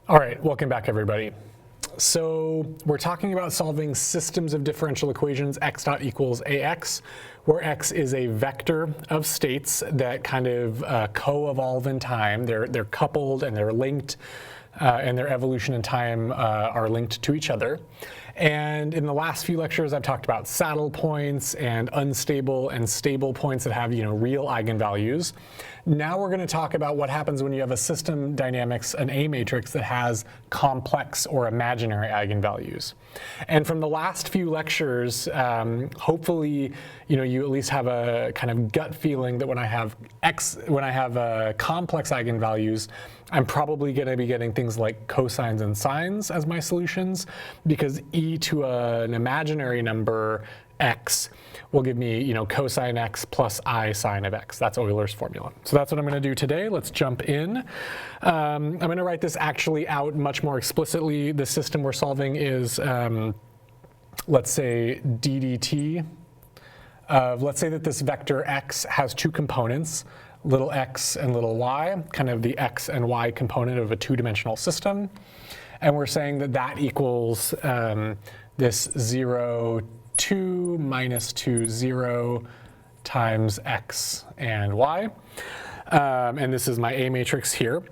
All right, welcome back everybody. So we're talking about solving systems of differential equations x dot equals ax, where x is a vector of states that kind of co-evolve in time. They're coupled and they're linked, and their evolution in time are linked to each other. And in the last few lectures, I've talked about saddle points and unstable and stable points that have, real eigenvalues. Now we're going to talk about what happens when you have a system dynamics, an A matrix that has complex or imaginary eigenvalues. And from the last few lectures, hopefully, you at least have a kind of gut feeling that when I have complex eigenvalues, I'm probably going to be getting things like cosines and sines as my solutions, because e to an imaginary number x will give me, cosine x plus I sine of x. That's Euler's formula. So that's what I'm going to do today. Let's jump in. I'm going to write this actually out much more explicitly. The system we're solving is, let's say, d dt of, let's say that this vector x has two components, little x and little y, kind of the x and y component of a two-dimensional system. And we're saying that that equals this 0, 2, minus 2, 0 times x and y. And this is my A matrix here.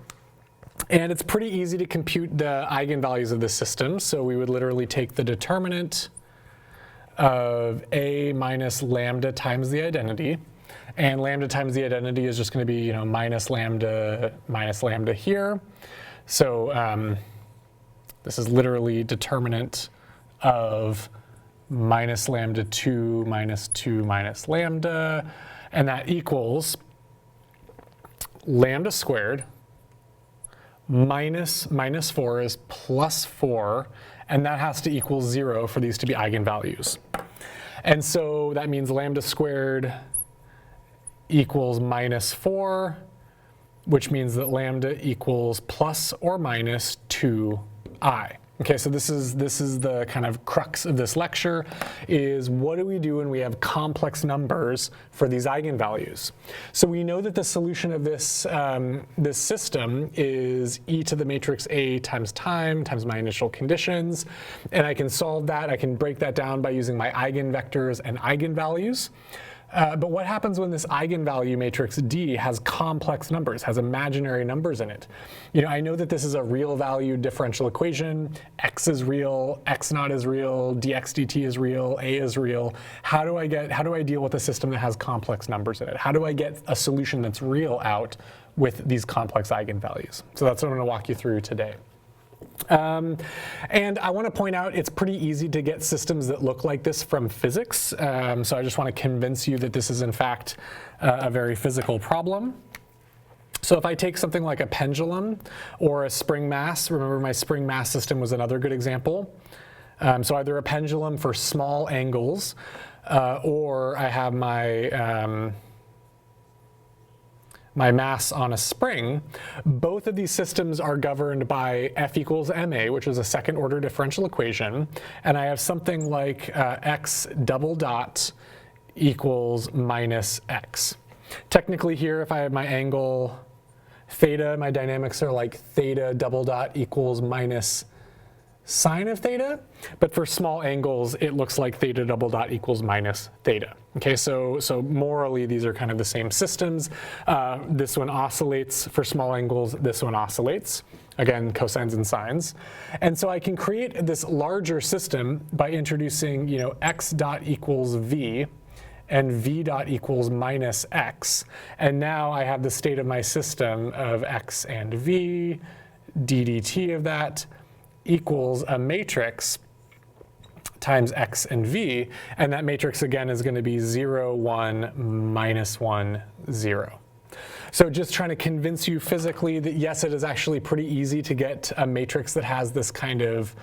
And it's pretty easy to compute the eigenvalues of this system. So we would literally take the determinant of A minus lambda times the identity. And lambda times the identity is just going to be, minus lambda here. So this is literally determinant of minus lambda 2 minus 2 minus lambda. And that equals lambda squared minus 4 is plus 4. And that has to equal 0 for these to be eigenvalues. And so that means lambda squared equals minus 4, which means that lambda equals plus or minus 2i. Okay, so this is the kind of crux of this lecture, is what do we do when we have complex numbers for these eigenvalues? So we know that the solution of this, this system is e to the matrix A times time times my initial conditions. And I can solve that. I can break that down by using my eigenvectors and eigenvalues. But what happens when this eigenvalue matrix D has complex numbers, has imaginary numbers in it? I know that this is a real valued differential equation. X is real, x naught is real, dx dt is real, A is real. How do I deal with a system that has complex numbers in it? How do I get a solution that's real out with these complex eigenvalues? So that's what I'm going to walk you through today. And I want to point out it's pretty easy to get systems that look like this from physics. So I just want to convince you that this is in fact a very physical problem. So if I take something like a pendulum or a spring mass, remember my spring mass system was another good example. So either a pendulum for small angles, or I have my my mass on a spring. Both of these systems are governed by F equals ma, which is a second order differential equation. And I have something like x double dot equals minus x. Technically here, if I have my angle theta, my dynamics are like theta double dot equals minus sine of theta, but for small angles, it looks like theta double dot equals minus theta. Okay, so morally, these are kind of the same systems. This one oscillates for small angles, this one oscillates. Again, cosines and sines. And so I can create this larger system by introducing, x dot equals v, and v dot equals minus x. And now I have the state of my system of x and v, d dt of that, equals a matrix times x and v, and that matrix again is going to be 0, 1, minus 1, 0. So just trying to convince you physically that yes, it is actually pretty easy to get a matrix that has this kind of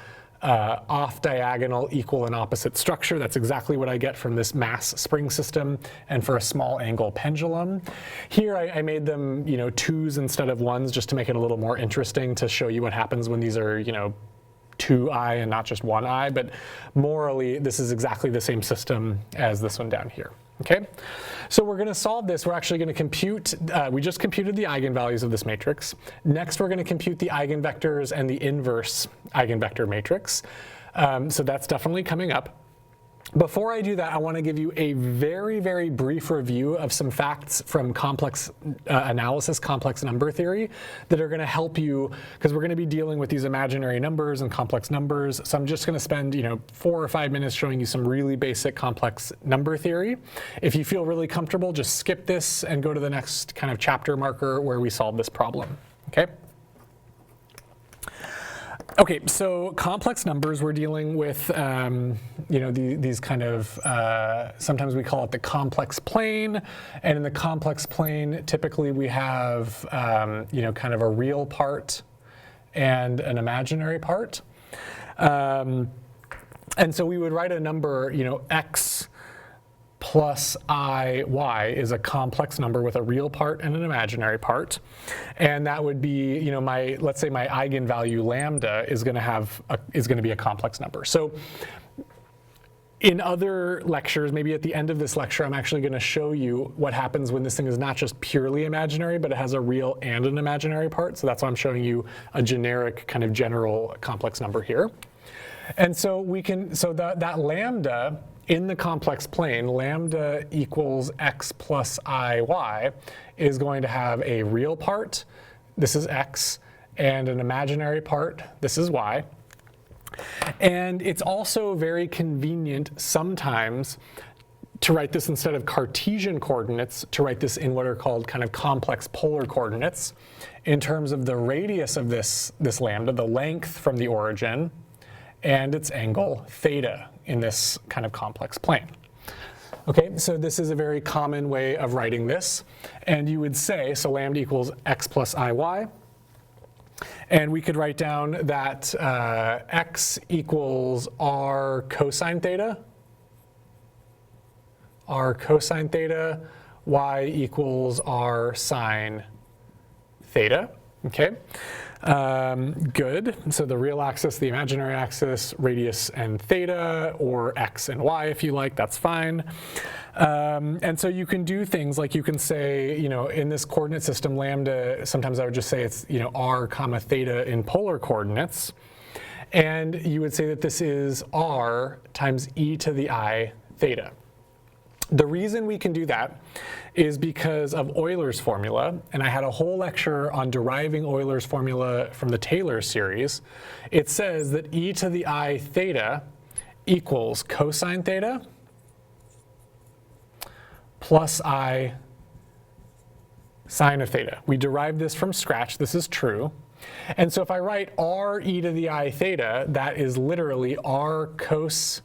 off-diagonal equal and opposite structure. That's exactly what I get from this mass spring system and for a small angle pendulum. Here I made them 2s instead of 1s just to make it a little more interesting to show you what happens when these are 2i and not just 1i, but morally this is exactly the same system as this one down here. Okay, so we're going to solve this. We're actually going to compute, we just computed the eigenvalues of this matrix. Next, we're going to compute the eigenvectors and the inverse eigenvector matrix. So that's definitely coming up. Before I do that, I want to give you a very, very brief review of some facts from complex analysis, complex number theory, that are going to help you, because we're going to be dealing with these imaginary numbers and complex numbers. So I'm just going to spend 4 or 5 minutes showing you some really basic complex number theory. If you feel really comfortable, just skip this and go to the next kind of chapter marker where we solve this problem. Okay? Okay, so complex numbers, we're dealing with, these kind of, sometimes we call it the complex plane. And in the complex plane, typically we have, kind of a real part and an imaginary part. And so we would write a number, x plus y is a complex number with a real part and an imaginary part. And that would be, let's say my eigenvalue lambda is going to be a complex number. So in other lectures, maybe at the end of this lecture, I'm actually going to show you what happens when this thing is not just purely imaginary, but it has a real and an imaginary part. So that's why I'm showing you a generic kind of general complex number here. And so that lambda in the complex plane, lambda equals x plus iy, is going to have a real part, this is x, and an imaginary part, this is y. And it's also very convenient sometimes to write this instead of Cartesian coordinates, to write this in what are called kind of complex polar coordinates in terms of the radius of this lambda, the length from the origin, and its angle, theta, in this kind of complex plane. Okay, so this is a very common way of writing this. And you would say, so lambda equals x plus iy. And we could write down that x equals r cosine theta, y equals r sine theta. Okay. Good. So the real axis, the imaginary axis, radius and theta, or x and y if you like, that's fine. And so you can do things like you can say, in this coordinate system, lambda, sometimes I would just say it's, r comma theta in polar coordinates. And you would say that this is r times e to the I theta. The reason we can do that is because of Euler's formula, and I had a whole lecture on deriving Euler's formula from the Taylor series. It says that e to the I theta equals cosine theta plus I sine of theta. We derived this from scratch, this is true. And so if I write r e to the I theta, that is literally r cos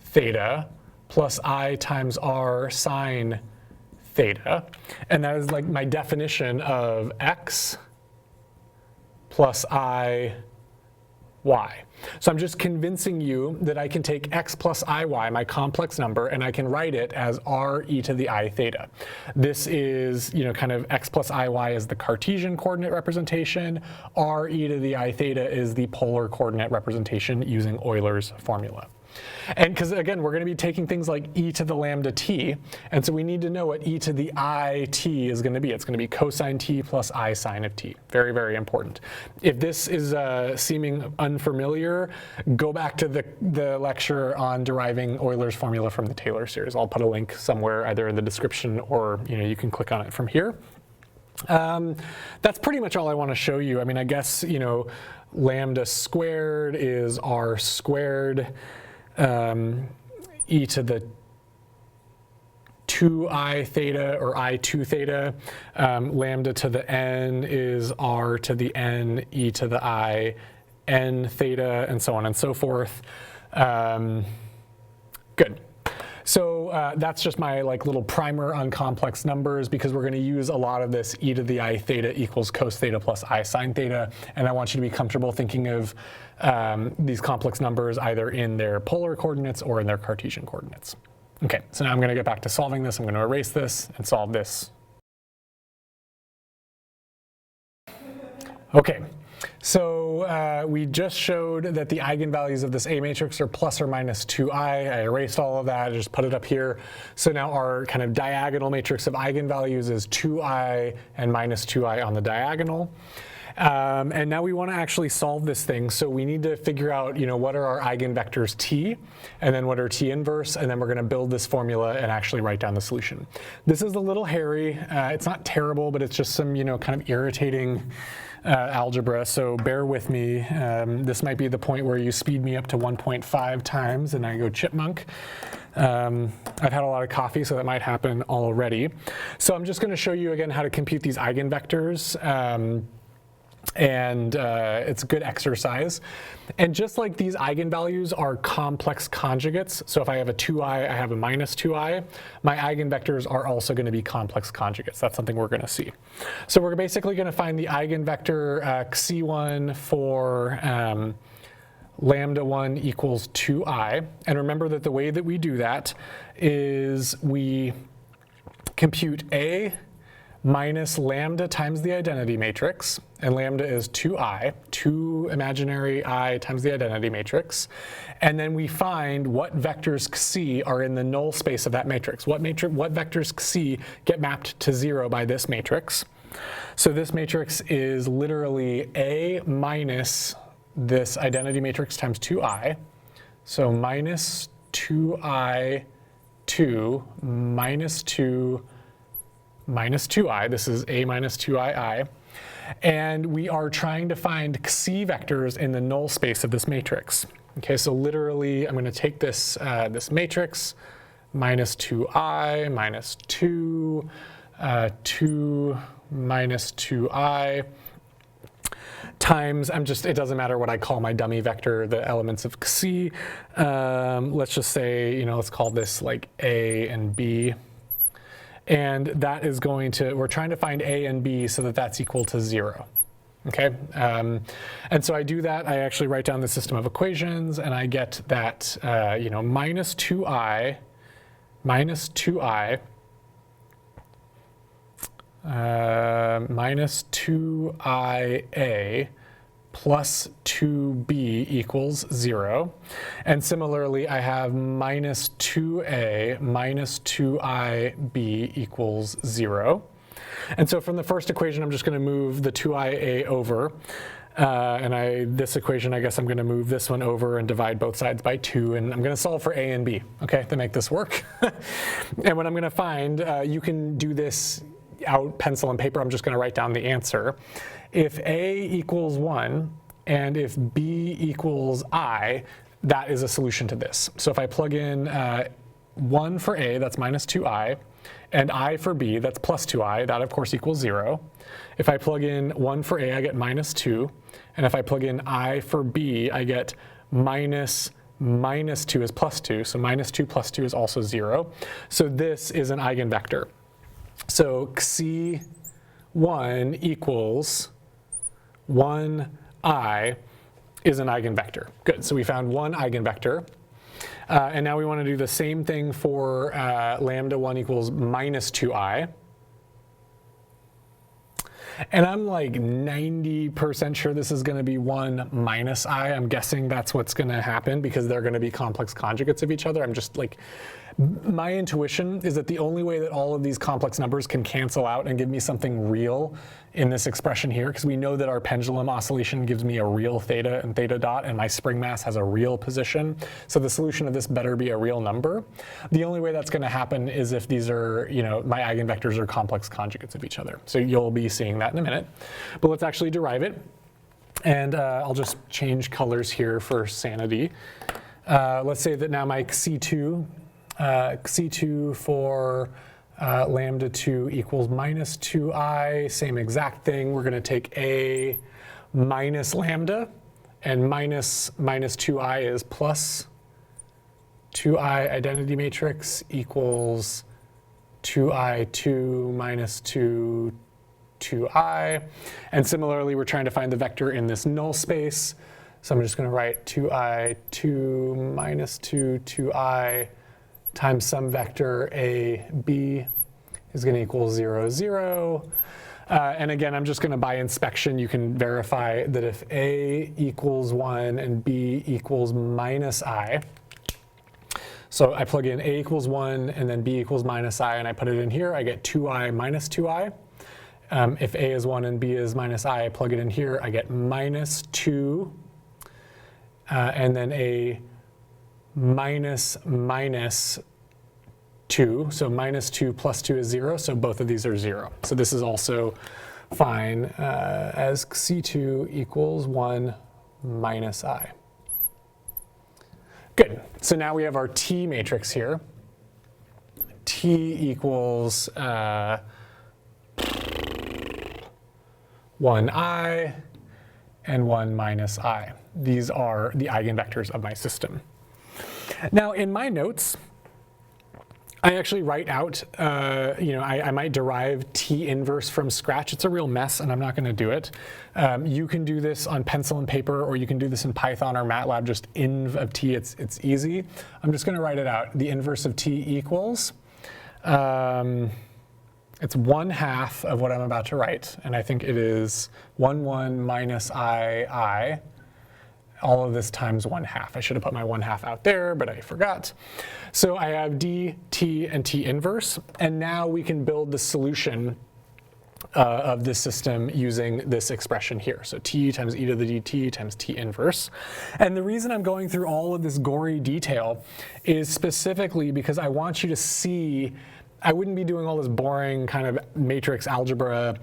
theta plus I times r sine theta. And that is like my definition of x plus I y. So I'm just convincing you that I can take x plus iy, my complex number, and I can write it as r e to the I theta. This is, kind of x plus iy is the Cartesian coordinate representation. R e to the I theta is the polar coordinate representation using Euler's formula. And because, again, we're going to be taking things like e to the lambda t, and so we need to know what e to the I t is going to be. It's going to be cosine t plus I sine of t. Very, very important. If this is seeming unfamiliar, go back to the lecture on deriving Euler's formula from the Taylor series. I'll put a link somewhere, either in the description or you can click on it from here. That's pretty much all I want to show you. I mean, I guess, lambda squared is r squared. E to the 2I theta or I2 theta. Lambda to the n is r to the n e to the I n theta, and so on and so forth. Good. So that's just my little primer on complex numbers, because we're going to use a lot of this e to the I theta equals cos theta plus I sine theta. And I want you to be comfortable thinking of these complex numbers either in their polar coordinates or in their Cartesian coordinates. Okay, so now I'm going to get back to solving this. I'm going to erase this and solve this. Okay, so So we just showed that the eigenvalues of this A matrix are plus or minus 2i. I erased all of that, I just put it up here. So now our kind of diagonal matrix of eigenvalues is 2i and minus 2i on the diagonal. And now we want to actually solve this thing. So we need to figure out, what are our eigenvectors t, and then what are t inverse, and then we're going to build this formula and actually write down the solution. This is a little hairy. It's not terrible, but it's just some, kind of irritating algebra. So bear with me. This might be the point where you speed me up to 1.5 times and I go chipmunk. I've had a lot of coffee, so that might happen already. So I'm just going to show you again how to compute these eigenvectors. And it's a good exercise. And just like these eigenvalues are complex conjugates, so if I have a 2i, I have a minus 2i, my eigenvectors are also going to be complex conjugates. That's something we're going to see. So we're basically going to find the eigenvector xc1 for lambda 1 equals 2i. And remember that the way that we do that is we compute A minus lambda times the identity matrix, and lambda is 2i, 2 imaginary I times the identity matrix, and then we find what vectors xc are in the null space of that matrix. What vectors xc get mapped to 0 by this matrix. So this matrix is literally A minus this identity matrix times 2i, so minus 2i 2 minus 2 minus 2i. This is A minus 2ii. And we are trying to find xc vectors in the null space of this matrix. Okay, so literally I'm going to take this, this matrix, minus 2i, minus 2, 2 minus 2i, times, it doesn't matter what I call my dummy vector, the elements of xc. Let's just say, let's call this like A and B. And that is we're trying to find A and B so that that's equal to 0. Okay, and so I do that. I actually write down the system of equations, and I get that, minus 2i, minus 2i, minus 2ia plus 2b equals 0. And similarly, I have minus 2a minus 2ib equals 0. And so from the first equation, I'm just going to move the 2ia over. This equation, I guess I'm going to move this one over and divide both sides by 2. And I'm going to solve for a and b, okay, to make this work. And what I'm going to find, you can do this out pencil and paper. I'm just going to write down the answer. If a equals 1 and if b equals I, that is a solution to this. So if I plug in 1 for a, that's minus 2i, and I for b, that's plus 2i, that of course equals 0. If I plug in 1 for a, I get minus 2. And if I plug in I for b, I get minus 2 is plus 2. So minus 2 plus 2 is also 0. So this is an eigenvector. So xc1 equals 1i is an eigenvector. Good, so we found one eigenvector. And now we want to do the same thing for lambda 1 equals minus 2i. And I'm like 90% sure this is going to be 1 minus I. I'm guessing that's what's going to happen because they're going to be complex conjugates of each other. I'm just like, my intuition is that the only way that all of these complex numbers can cancel out and give me something real in this expression here, because we know that our pendulum oscillation gives me a real theta and theta dot, and my spring mass has a real position. So the solution of this better be a real number. The only way that's going to happen is if these are, my eigenvectors are complex conjugates of each other. So you'll be seeing that in a minute. But let's actually derive it. And I'll just change colors here for sanity. Let's say that now my xc2 for lambda 2 equals minus 2i, same exact thing. We're going to take a minus lambda, and minus 2i is plus 2i identity matrix equals 2i2 minus 2i. And similarly, we're trying to find the vector in this null space. So I'm just going to write 2i2 minus 2i times some vector a b is going to equal 0, 0. And again, I'm just going to, by inspection, you can verify that if a equals 1 and b equals minus I, so I plug in a equals 1 and then b equals minus I, and I put it in here, I get 2I minus 2I. If a is 1 and b is minus I plug it in here, I get minus 2, and then a minus 2. So minus 2 plus 2 is 0, so both of these are 0. So this is also fine as C2 equals 1 minus I. Good. So now we have our T matrix here. T equals 1I and 1 minus I. These are the eigenvectors of my system. Now in my notes, I actually write out, I might derive T inverse from scratch. It's a real mess, and I'm not going to do it. You can do this on pencil and paper, or you can do this in Python or MATLAB, just inv of T. It's easy. I'm just going to write it out. The inverse of T equals, it's 1/2 of what I'm about to write, and I think it is 1 minus I. All of this times 1/2. I should have put my 1/2 out there, but I forgot. So I have d, t, and t inverse. And now we can build the solution of this system using this expression here. So t times e to the dt times t inverse. And the reason I'm going through all of this gory detail is specifically because I want you to see, I wouldn't be doing all this boring kind of matrix algebra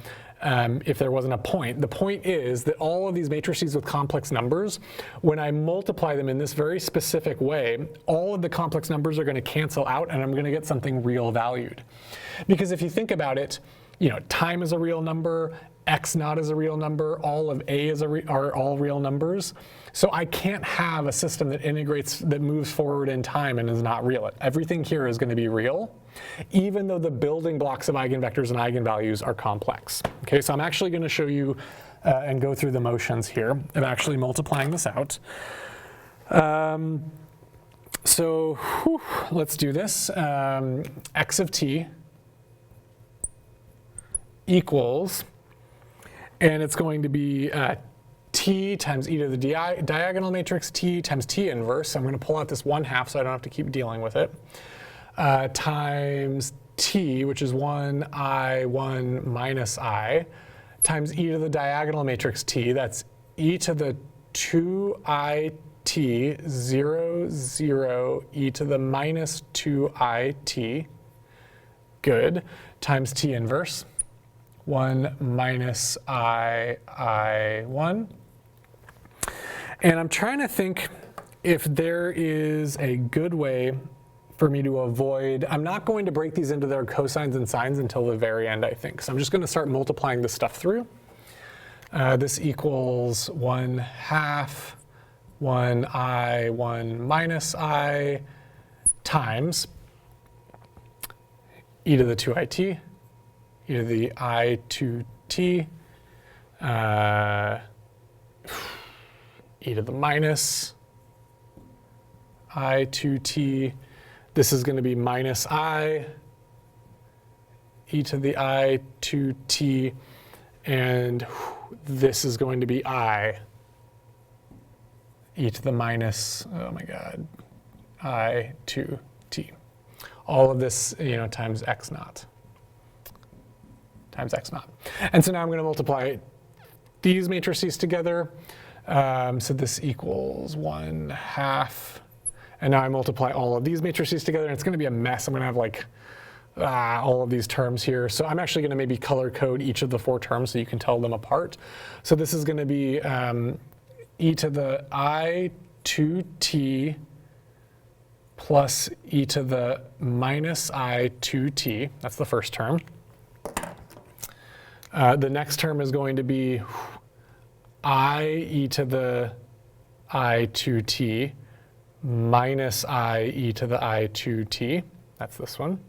if there wasn't a point. The point is that all of these matrices with complex numbers, when I multiply them in this very specific way, all of the complex numbers are going to cancel out, and I'm going to get something real valued. Because if you think about it, time is a real number, x naught is a real number, all of a are all real numbers. So I can't have a system that integrates, that moves forward in time and is not real. Everything here is going to be real, even though the building blocks of eigenvectors and eigenvalues are complex. Okay, so I'm actually going to show you and go through the motions here of actually multiplying this out. Let's do this. X of t equals, and it's going to be t times e to the diagonal matrix t times t inverse. So I'm going to pull out this 1/2 so I don't have to keep dealing with it. Times t, which is 1 minus I, times e to the diagonal matrix t. That's e to the 2it 0, 0, e to the minus 2it, good, times t inverse. 1 minus I1. And I'm trying to think if there is a good way for me to avoid, I'm not going to break these into their cosines and sines until the very end, I think. So I'm just going to start multiplying this stuff through. This equals 1/2, 1 minus I times e to the 2it, e to the I2t, e to the minus I2t. This is going to be minus I, e to the I2t, and this is going to be I, e to the minus, oh my god, I2t. All of this, times x naught. Times x naught. And so now I'm going to multiply these matrices together. So this equals 1/2. And now I multiply all of these matrices together, and it's going to be a mess. I'm going to have like all of these terms here. So I'm actually going to maybe color code each of the 4 terms so you can tell them apart. So this is going to be e to the I2t plus e to the minus I2t. That's the first term. The next term is going to be I e to the I2t minus I e to the I2t. That's this one.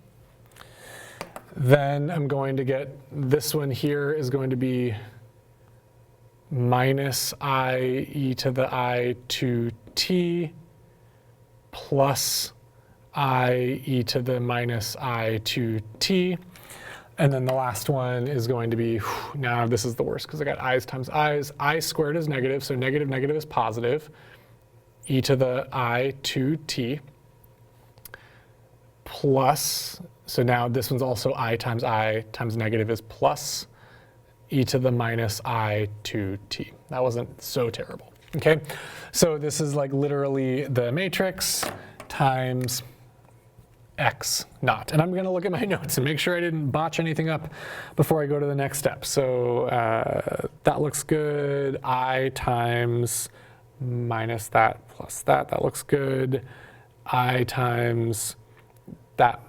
Then I'm going to get this one here is going to be minus I e to the I2t plus I e to the minus I2t. And then the last one is going to be, now this is the worst because I got i's times i's. I squared is negative, so negative negative is positive. E to the I 2t plus, so now this one's also I times negative is plus e to the minus I 2t. That wasn't so terrible, okay? So this is like literally the matrix times x naught. And I'm going to look at my notes and make sure I didn't botch anything up before I go to the next step. So that looks good. I times minus that plus that. That looks good. I times that.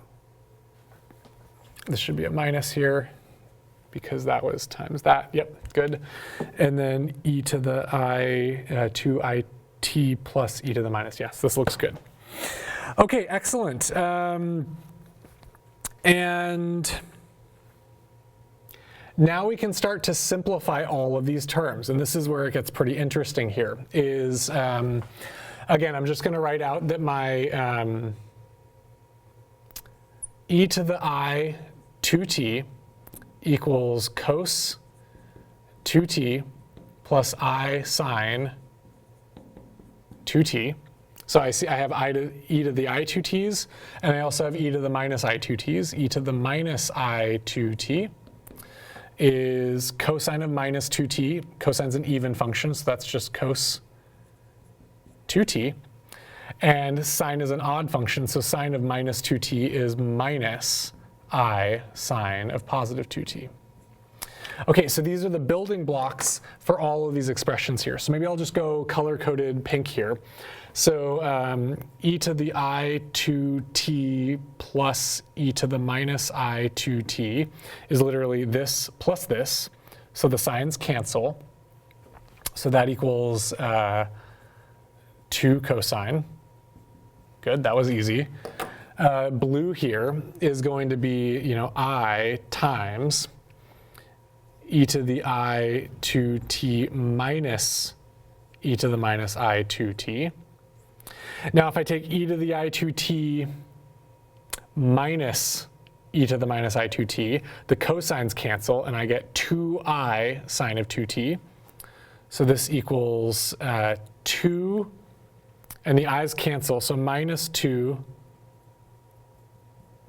This should be a minus here because that was times that. Yep, good. And then e to the I 2it plus e to the minus. Yes, this looks good. Okay, excellent. And now we can start to simplify all of these terms. And this is where it gets pretty interesting here. Is, again, I'm just going to write out that my e to the I 2t equals cos 2t plus I sine 2t. So I see I have e to the I 2t's, and I also have e to the minus I 2t's. E to the minus I 2t is cosine of minus 2t. Cosine's an even function, so that's just cos 2t. And sine is an odd function, so sine of minus 2t is minus I sine of positive 2t. Okay, so these are the building blocks for all of these expressions here. So maybe I'll just go color-coded pink here. So e to the I 2t plus e to the minus I 2t is literally this plus this. So the signs cancel. So that equals 2 cosine. Good, that was easy. Blue here is going to be, I times e to the I 2t minus e to the minus I 2t. Now if I take e to the I 2t minus e to the minus I 2t, the cosines cancel and I get 2I sine of 2t. So this equals 2, and the i's cancel, so minus 2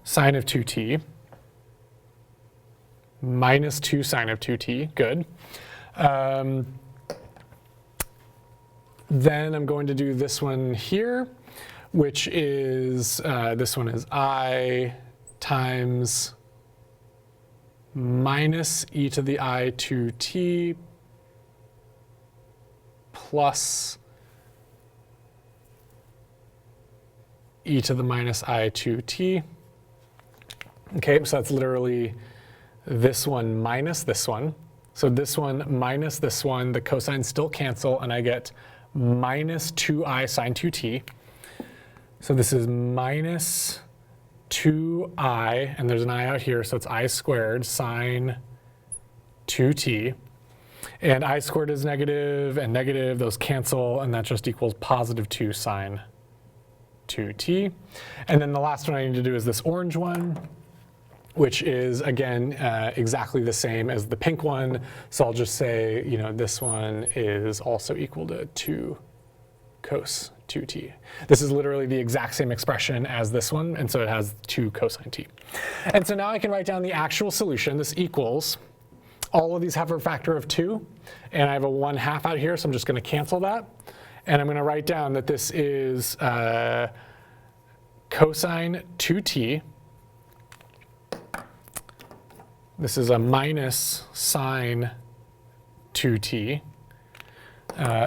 sine of 2t. Minus 2 sine of 2t, good. Then I'm going to do this one here, which is, this one is I times minus e to the I 2t plus e to the minus I 2t. Okay, so that's literally this one minus this one. So this one minus this one, the cosines still cancel, and I get minus 2I sine 2t. So this is minus 2I, and there's an I out here, so it's I squared sine 2t. And I squared is negative, and negative, those cancel, and that just equals positive 2 sine 2t. And then the last one I need to do is this orange one, which is, again, exactly the same as the pink one. So I'll just say, this one is also equal to 2 cos 2t. This is literally the exact same expression as this one, and so it has 2 cosine t. And so now I can write down the actual solution. This equals, all of these have a factor of 2, and I have a 1/2 out here, so I'm just going to cancel that. And I'm going to write down that this is cosine 2t. This is a minus sine 2t.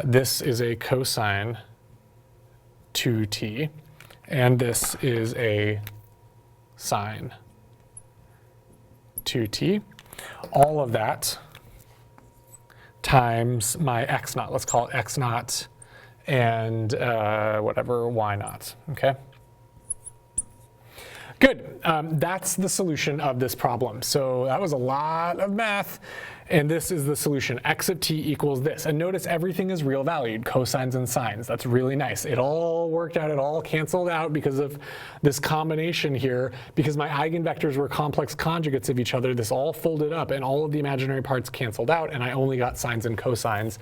This is a cosine 2t. And this is a sine 2t. All of that times my x naught. Let's call it x naught and whatever y naught. Okay? Good. That's the solution of this problem. So that was a lot of math. And this is the solution. X of t equals this. And notice everything is real valued, cosines and sines. That's really nice. It all worked out. It all canceled out because of this combination here. Because my eigenvectors were complex conjugates of each other, this all folded up and all of the imaginary parts canceled out. And I only got sines and cosines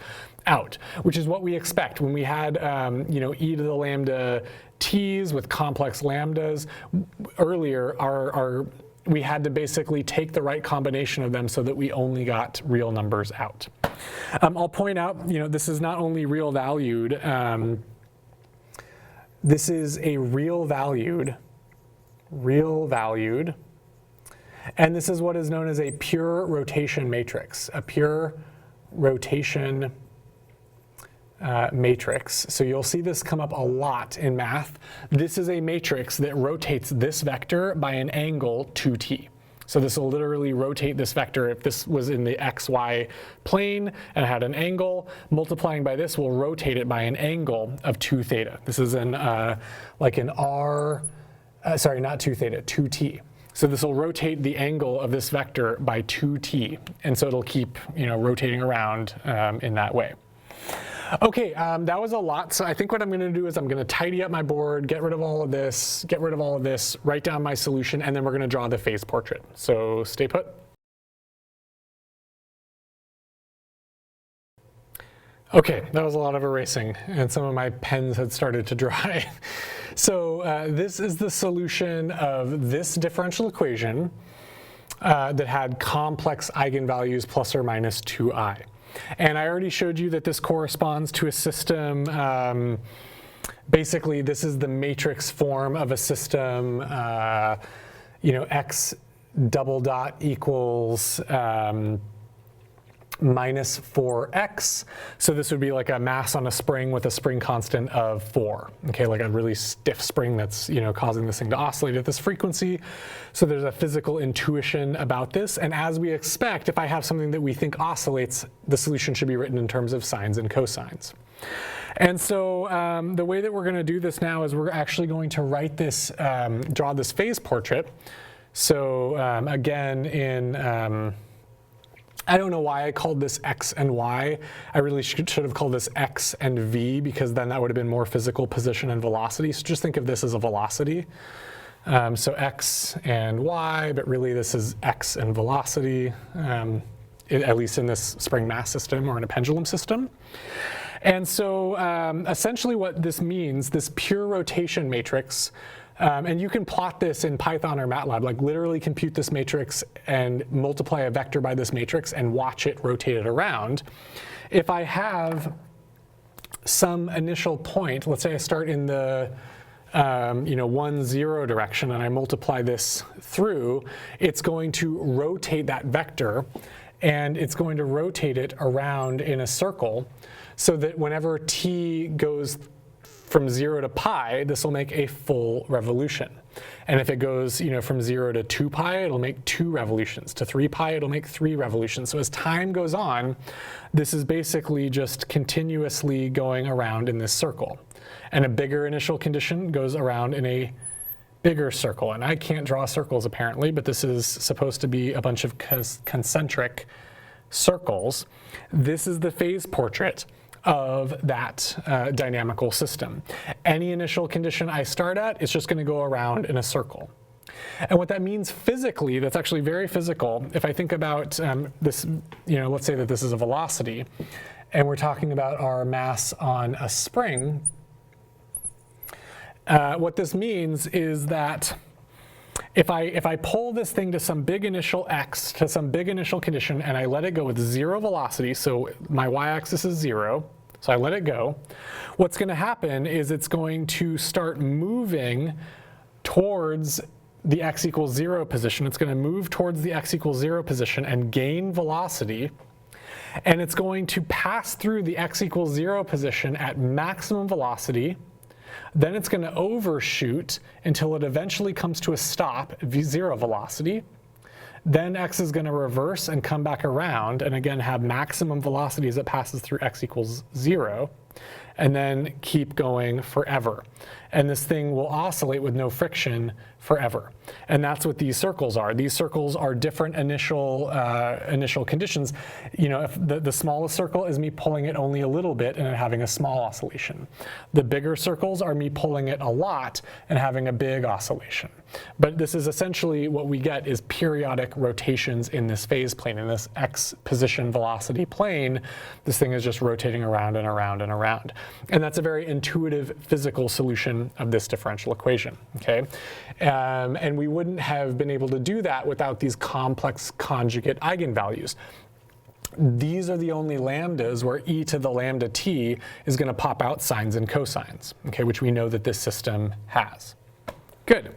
out, which is what we expect. When we had e to the lambda t's with complex lambdas earlier, we had to basically take the right combination of them so that we only got real numbers out. I'll point out, this is not only real valued, this is a real valued, and this is what is known as a pure rotation matrix, a pure rotation matrix. So you'll see this come up a lot in math. This is a matrix that rotates this vector by an angle 2t. So this will literally rotate this vector. If this was in the xy plane and had an angle, multiplying by this will rotate it by an angle of 2 theta. This is like an sorry, not 2 theta, 2t. So this will rotate the angle of this vector by 2t. And so it'll keep rotating around in that way. Okay, that was a lot. So I think what I'm going to do is I'm going to tidy up my board, get rid of all of this, write down my solution, and then we're going to draw the phase portrait. So stay put. Okay, that was a lot of erasing, and some of my pens had started to dry. So this is the solution of this differential equation that had complex eigenvalues plus or minus 2i. And I already showed you that this corresponds to a system. Basically, this is the matrix form of a system. X double dot equals minus 4x. So this would be like a mass on a spring with a spring constant of 4. Okay, like a really stiff spring that's causing this thing to oscillate at this frequency. So there's a physical intuition about this. And as we expect, if I have something that we think oscillates, the solution should be written in terms of sines and cosines. And so the way that we're going to do this now is we're actually going to write this, draw this phase portrait. So again, in I don't know why I called this x and y. I really should have called this x and v, because then that would have been more physical position and velocity. So just think of this as a velocity. So x and y, but really this is x and velocity, at least in this spring mass system or in a pendulum system. And so essentially what this means, this pure rotation matrix, and you can plot this in Python or MATLAB, like literally compute this matrix and multiply a vector by this matrix and watch it rotate it around. If I have some initial point, let's say I start in the 1, 0 direction and I multiply this through, it's going to rotate that vector and it's going to rotate it around in a circle so that whenever t goes from 0 to pi, this will make a full revolution. And if it goes from 0 to 2 pi, it'll make 2 revolutions. To 3 pi, it'll make 3 revolutions. So as time goes on, this is basically just continuously going around in this circle. And a bigger initial condition goes around in a bigger circle. And I can't draw circles apparently, but this is supposed to be a bunch of concentric circles. This is the phase portrait of that dynamical system. Any initial condition I start at, it's just going to go around in a circle. And what that means physically, that's actually very physical. If I think about this, let's say that this is a velocity, and we're talking about our mass on a spring, what this means is that if I pull this thing to some big initial x, to some big initial condition, and I let it go with 0 velocity, so my y-axis is 0, so I let it go, what's going to happen is it's going to start moving towards the x equals 0 position. It's going to move towards the x equals 0 position and gain velocity. And it's going to pass through the x equals 0 position at maximum velocity. Then it's going to overshoot until it eventually comes to a stop at 0 velocity. Then x is going to reverse and come back around and again have maximum velocity as it passes through x equals 0. and then keep going forever. And this thing will oscillate with no friction forever. And that's what these circles are. These circles are different initial conditions. You know, if the smallest circle is me pulling it only a little bit and it having a small oscillation. The bigger circles are me pulling it a lot and having a big oscillation. But this is essentially what we get is periodic rotations in this phase plane, in this x position velocity plane. This thing is just rotating around and around and around. And that's a very intuitive physical solution of this differential equation, okay? And we wouldn't have been able to do that without these complex conjugate eigenvalues. These are the only lambdas where e to the lambda t is going to pop out sines and cosines, okay, which we know that this system has. Good.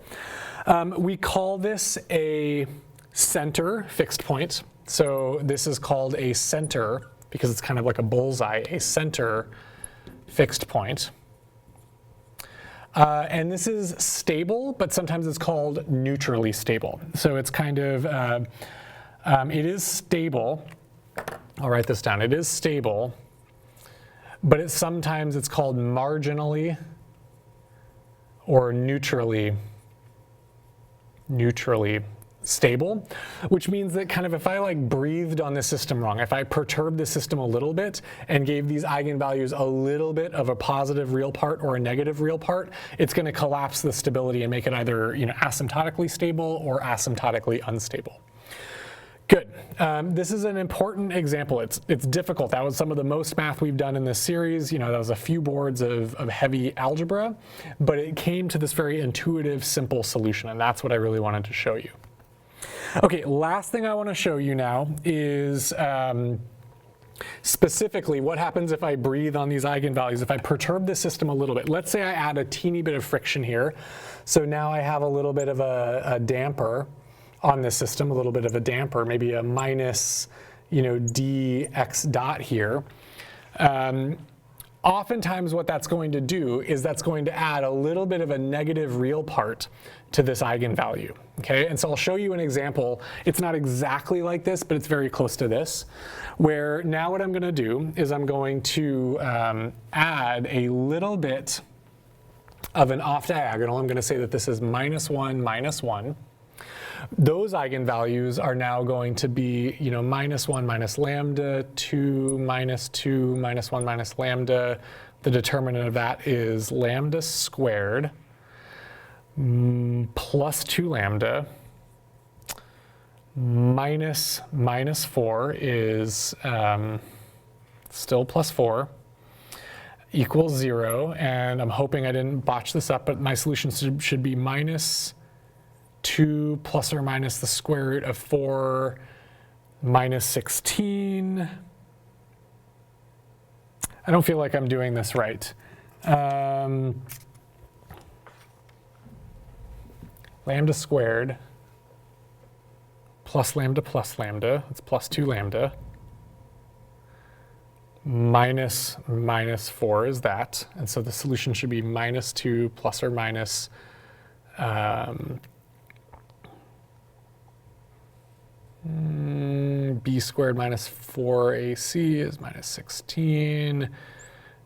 We call this a center fixed point. So this is called a center, because it's kind of like a bullseye, a center fixed point. And this is stable, but sometimes it's called neutrally stable. So it's kind of, it is stable. I'll write this down. It is stable, but sometimes it's called marginally or neutrally stable, which means that kind of if I like breathed on the system wrong, if I perturbed the system a little bit and gave these eigenvalues a little bit of a positive real part or a negative real part, it's going to collapse the stability and make it either, you know, asymptotically stable or asymptotically unstable. Good. This is an important example. It's difficult. That was some of the most math we've done in this series. You know, that was a few boards of heavy algebra, but it came to this very intuitive, simple solution, and that's what I really wanted to show you. Okay, last thing I want to show you now is specifically what happens if I breathe on these eigenvalues, if I perturb the system a little bit. Let's say I add a teeny bit of friction here. So now I have a little bit of a damper on this system, a little bit of a damper, maybe a minus, you know, dx dot here. Oftentimes what that's going to do is that's going to add a little bit of a negative real part to this eigenvalue, okay? And so I'll show you an example. It's not exactly like this, but it's very close to this, where now what I'm going to do is I'm going to add a little bit of an off diagonal. I'm going to say that this is minus 1, minus 1. Those eigenvalues are now going to be, you know, minus 1 minus lambda, 2 minus 2 minus 1 minus lambda. The determinant of that is lambda squared plus 2 lambda minus 4 is still plus 4 equals 0. And I'm hoping I didn't botch this up, but my solution should be minus 2 plus or minus the square root of 4 minus 16. I don't feel like I'm doing this right. Lambda squared plus lambda, that's plus 2 lambda, minus 4 is that. And so the solution should be minus 2 plus or minus b squared minus 4ac is minus 16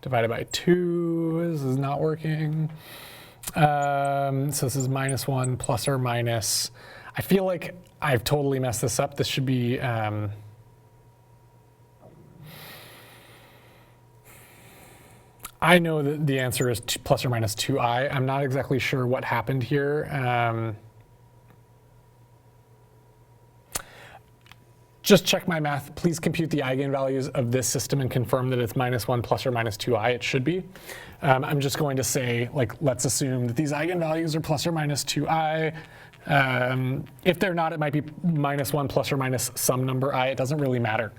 divided by 2. This is not working. So this is minus 1 plus or minus. I feel like I've totally messed this up. This should be I know that the answer is plus or minus 2i. I'm not exactly sure what happened here. Just check my math. Please compute the eigenvalues of this system and confirm that it's minus 1 plus or minus 2i. It should be. I'm just going to say, like, let's assume that these eigenvalues are plus or minus 2i. If they're not, it might be minus 1 plus or minus some number I. It doesn't really matter.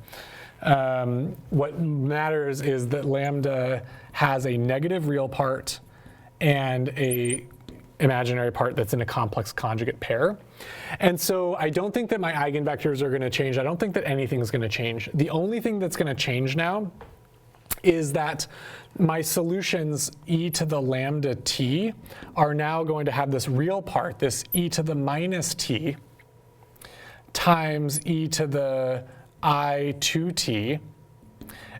What matters is that lambda has a negative real part and a imaginary part that's in a complex conjugate pair. And so I don't think that my eigenvectors are going to change. I don't think that anything's going to change. The only thing that's going to change now is that my solutions e to the lambda t are now going to have this real part, this e to the minus t times e to the I 2t.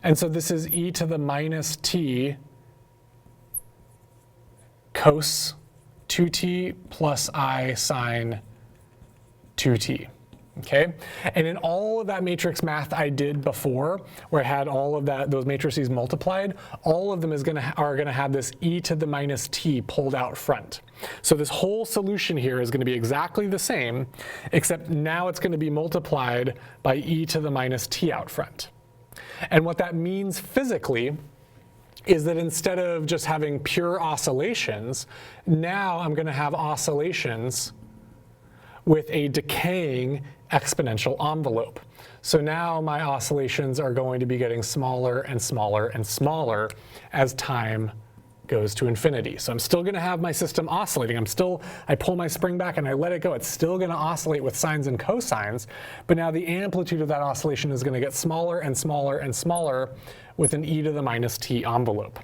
And so this is e to the minus t cos 2t plus I sine 2t. Okay, and in all of that matrix math I did before, where I had all of those matrices multiplied, all of them are going to have this e to the minus t pulled out front. So this whole solution here is going to be exactly the same, except now it's going to be multiplied by e to the minus t out front. And what that means physically is that instead of just having pure oscillations, now I'm going to have oscillations with a decaying exponential envelope. So now my oscillations are going to be getting smaller and smaller and smaller as time goes to infinity. So I'm still going to have my system oscillating. I pull my spring back and I let it go. It's still going to oscillate with sines and cosines, but now the amplitude of that oscillation is going to get smaller and smaller and smaller with an e to the minus t envelope.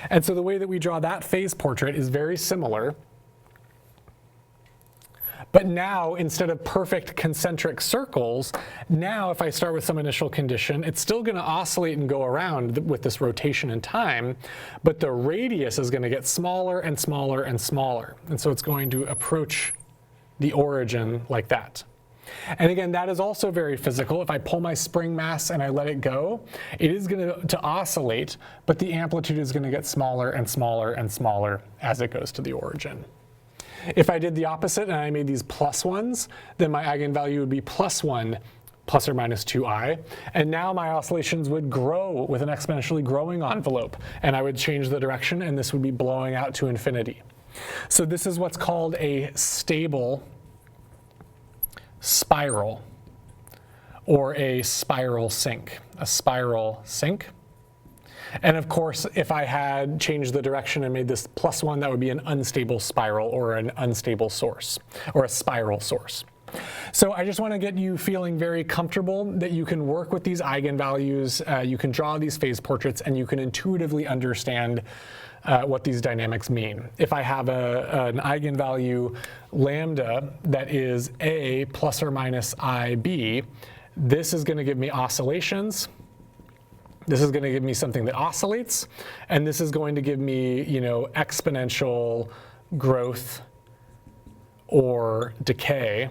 And so the way that we draw that phase portrait is very similar. But now, instead of perfect concentric circles, now if I start with some initial condition, it's still going to oscillate and go around with this rotation in time, but the radius is going to get smaller and smaller and smaller. And so it's going to approach the origin like that. And again, that is also very physical. If I pull my spring mass and I let it go, it is going to oscillate, but the amplitude is going to get smaller and smaller and smaller as it goes to the origin. If I did the opposite and I made these plus ones, then my eigenvalue would be plus 1 plus or minus 2i. And now my oscillations would grow with an exponentially growing envelope. And I would change the direction, and this would be blowing out to infinity. So this is what's called a stable spiral, or a spiral sink. A spiral sink. And of course, if I had changed the direction and made this plus 1, that would be an unstable spiral or an unstable source, or a spiral source. So I just want to get you feeling very comfortable that you can work with these eigenvalues, you can draw these phase portraits, and you can intuitively understand what these dynamics mean. If I have an eigenvalue lambda that is a plus or minus ib, this is going to give me oscillations. This is going to give me something that oscillates, and this is going to give me, exponential growth or decay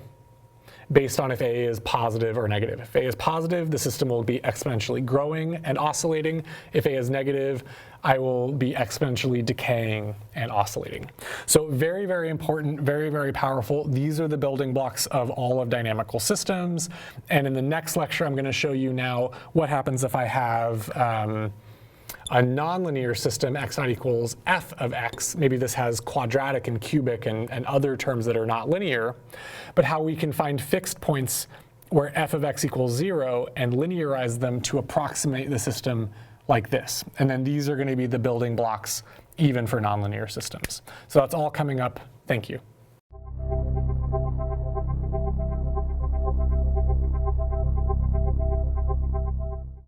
based on if A is positive or negative. If A is positive, the system will be exponentially growing and oscillating. If A is negative, I will be exponentially decaying and oscillating. So very, very important, very, very powerful. These are the building blocks of all of dynamical systems. And in the next lecture, I'm going to show you now what happens if I have a nonlinear system, x naught equals f of x. Maybe this has quadratic and cubic and other terms that are not linear, but how we can find fixed points where f of x equals 0 and linearize them to approximate the system like this. And then these are going to be the building blocks even for nonlinear systems. So that's all coming up. Thank you.